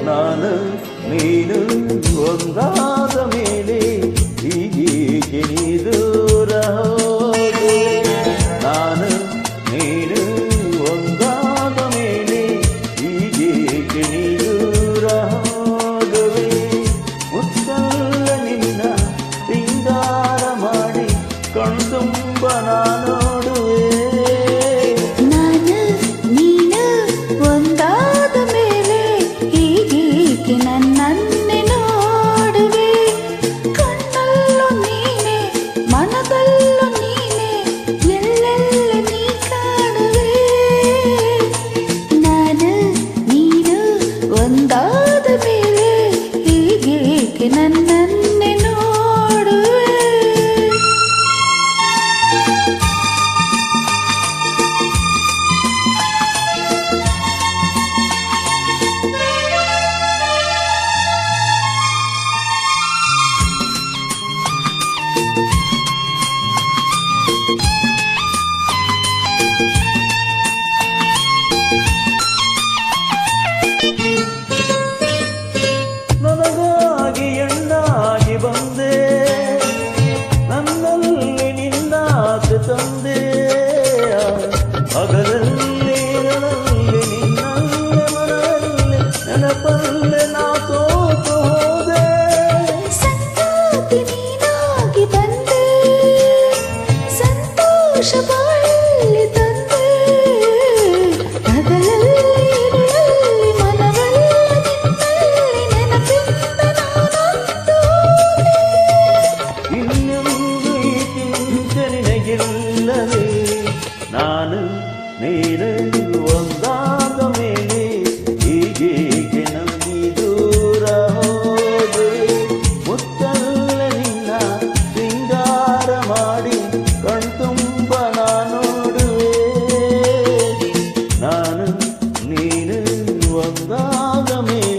ನಾನು ನೀನು ಒಂದಾದ ಮೇಲೆ ಹೀಗೇಕೆ ನೀ ದೂರ ಹೋದೆ? ನಾನು ನೀನು ಒಂದಾದ ಮೇಲೆ ಹೀಗೇಕೆ ನೀ ದೂರ ಹೋಗುವೆ? ಮುತ್ತಲ್ಲ ನಿನ್ನ ಸಿಂಗಾರ ಮಾಡಿ ಕಣ್ತುಂಬ ನೋಡುವೆ. ನಾನು ನೀನು ಒಂದಾದ ಮೇಲೆ ಹೀಗೇಕೆ ನನ್ನನ್ನೇ ನೋಡುವೆ? ಕಣ್ಣಲ್ಲೂ ನೀನೆ ಮನದಲ್ಲೂ ನೀನೆ ಎಲ್ಲೆಲ್ಲ ನೀ ಕಾಣುವೆ. ನಾನು ನೀನು ಒಂದಾದ ಮೇಲೆ ಹೀಗೇಕೆ ನನ್ನನ್ನೇ ನೋಡುವೆ? ನನಗಾಗಿ ಹೆಣ್ಣಾಗಿ ಬಂದೆ, ನನ್ನಲ್ಲಿ ನಿನ್ನಾಸೆ ತಂದೆ. ಹಗಲಲ್ಲಿ ನನ್ನಲ್ಲಿ ನಿನ್ನಲ್ಲೇ ಮನದಲ್ಲಿ ನೆನಪಲ್ಲೇ ನಾ ಸೋತು ಹೋದೆ. ಸಂಗಾತಿ ನೀನಾಗಿ ಬಂದೆ, ಸಂತೋಷ ಬಾಳಲ್ಲಿ ತಂದೆ. ಹಗಲಲ್ಲಿ ಇರುಳಲ್ಲಿ ಮನವೆಲ್ಲ ನಿನ್ನಲ್ಲಿ ನೆನಪಿಂದ ನಾನೊಂದು ಹೋದೆ. ಇನ್ನೊಂದು ಈ ಚಿಂತೆ ನಿನಗಿಲ್ಲವೇ? ನಾನು ನೀನು ಒಂದಾದ ಮೇಲೆ ಹೀಗೇಕೆ ನಂಬಿ ದೂರ ಹೋದೆ? ಮುತ್ತಲ್ಲ ನಿನ್ನ ಸಿಂಗಾರ ಮಾಡಿ ಕಣ್ತುಂಬ ನೋಡುವೆ. ನಾನು ನೀನು ಒಂದಾದ ಮೇಲೆ